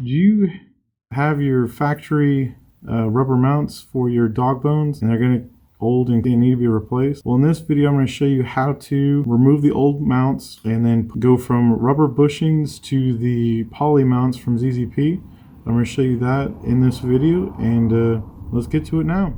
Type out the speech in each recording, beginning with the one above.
Do you have your factory rubber mounts for your dog bones and they're going to old and they need to be replaced? Well, in this video I'm going to show you how to remove the old mounts and then go from rubber bushings to the poly mounts from ZZP. I'm going to show you that in this video, and let's get to it now.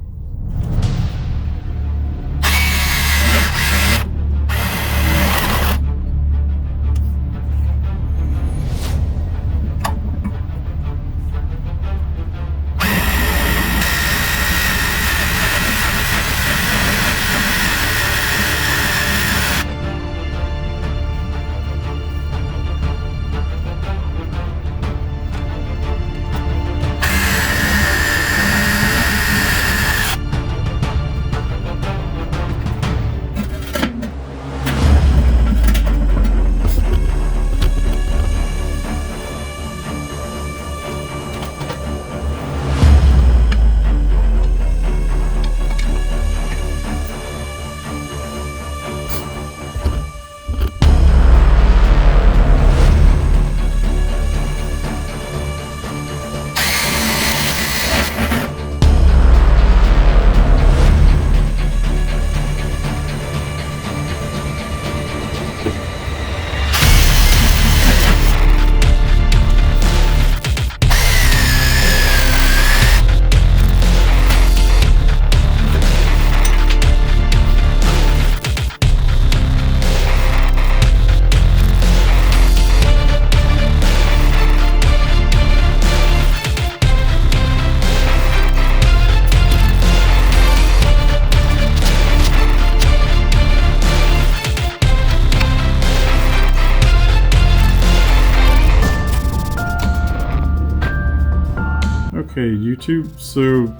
Okay, YouTube, so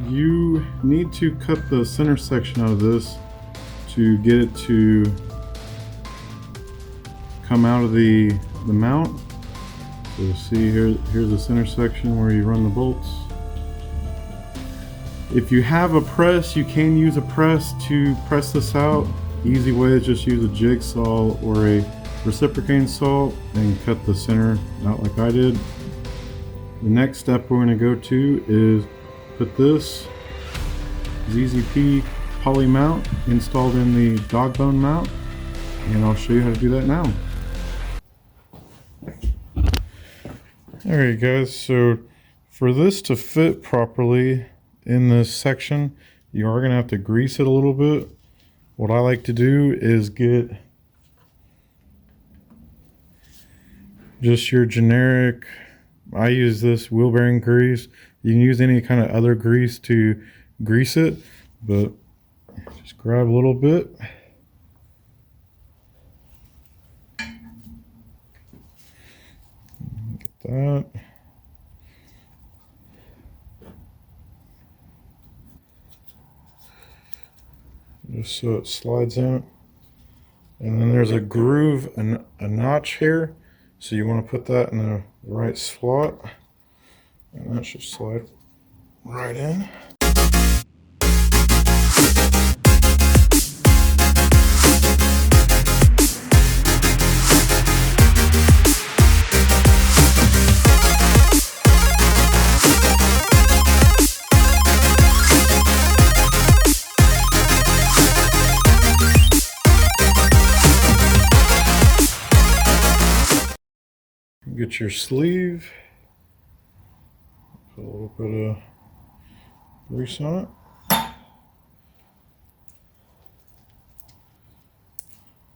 you need to cut the center section out of this to get it to come out of the mount. So see here's the center section where you run the bolts. If you have a press, you can use a press to press this out. Easy way is just use a jigsaw or a reciprocating saw and cut the center out like I did. The next step we're going to go to is put this ZZP poly mount installed in the dog bone mount, and I'll show you how to do that now. Alright guys, so for this to fit properly in this section, you are going to have to grease it a little bit. What I like to do is get just your generic, I use this wheel bearing grease. You can use any kind of other grease to grease it, but just grab a little bit. Get that. Just so it slides in. And then there's a groove, a notch here. So you want to put that in the right slot, and that should slide right in. Get your sleeve, put a little bit of grease on it.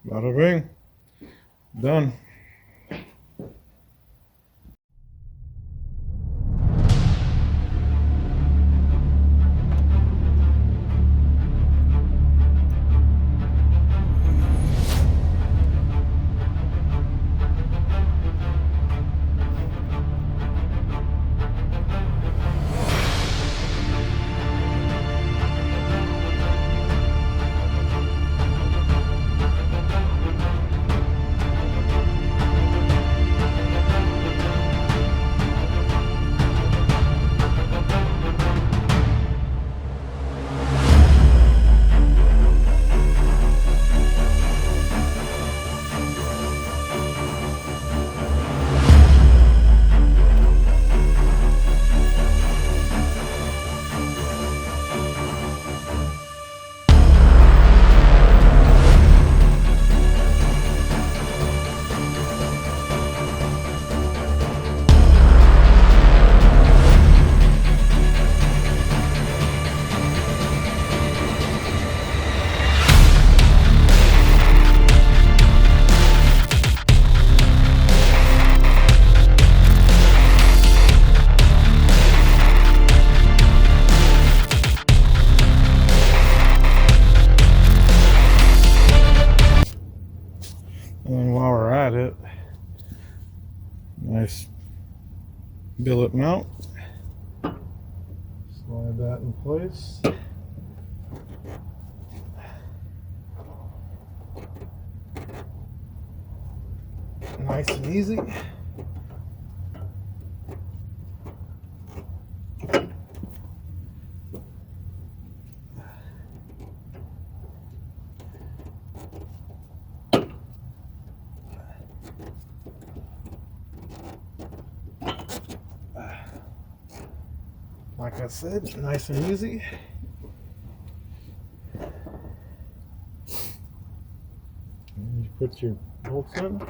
Bada bing, done. Nice billet mount. Slide that in place. Nice and easy. Like I said, nice and easy. And you put your bolts in.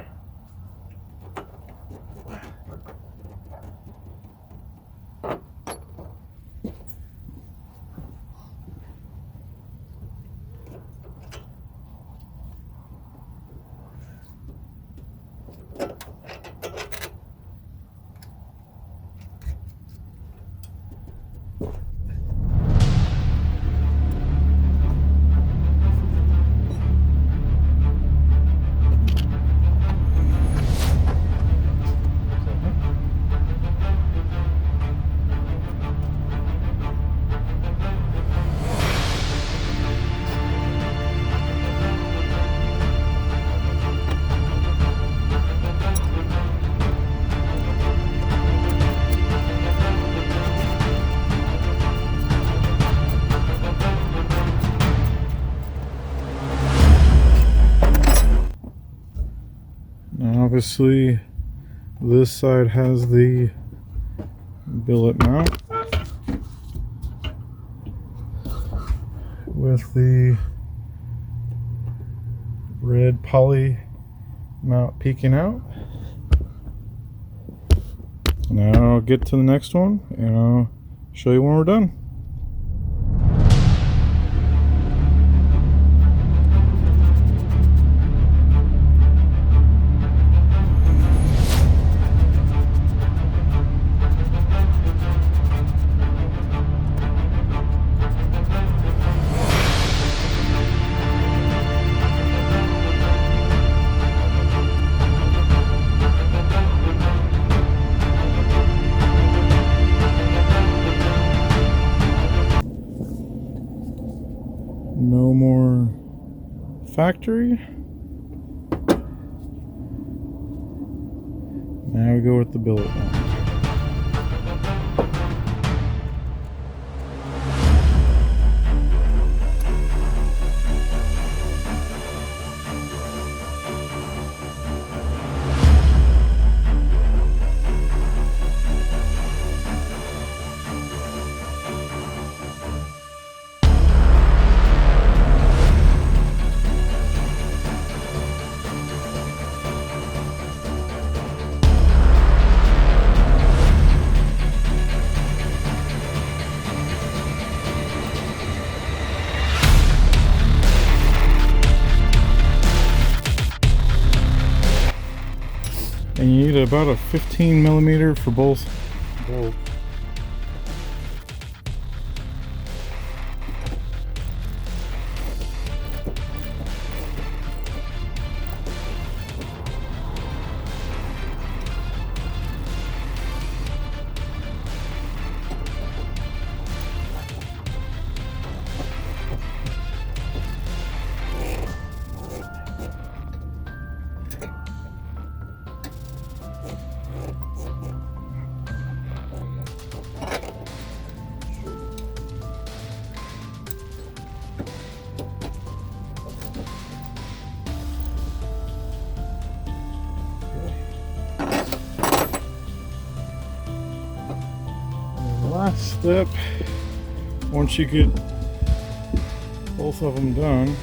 Now obviously this side has the billet mount with the red poly mount peeking out. Now I'll get to the next one and I'll show you when we're done. No more factory. Now we go with the billet mount. And you need about a 15 millimeter for both bolts. Last step, once you get both of them done,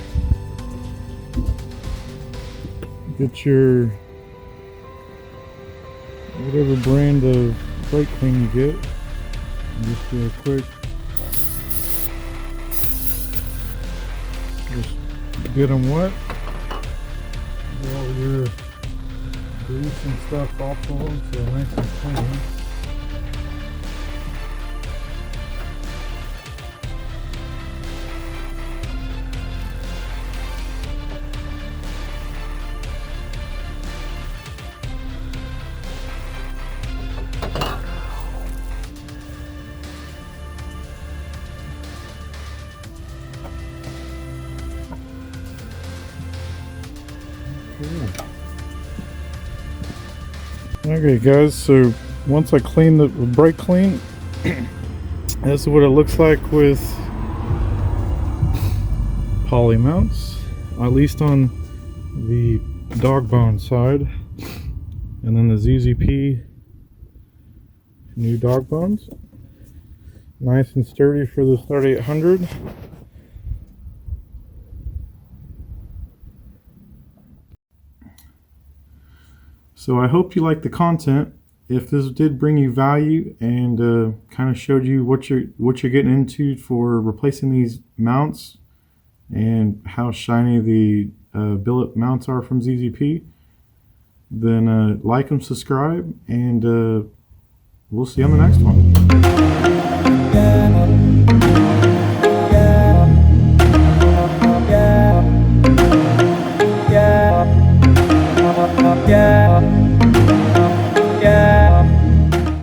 get your whatever brand of brake clean you get, and just do a quick, just get them wet, get all your grease and stuff off of them so they're nice and clean. Okay guys, so once I clean the brake clean, this is what it looks like with poly mounts, at least on the dog bone side. And then the ZZP new dog bones, nice and sturdy for this 3800. So I hope you liked the content. If this did bring you value and kind of showed you what you're getting into for replacing these mounts and how shiny the billet mounts are from ZZP, then like and subscribe, and we'll see you on the next one. Yeah.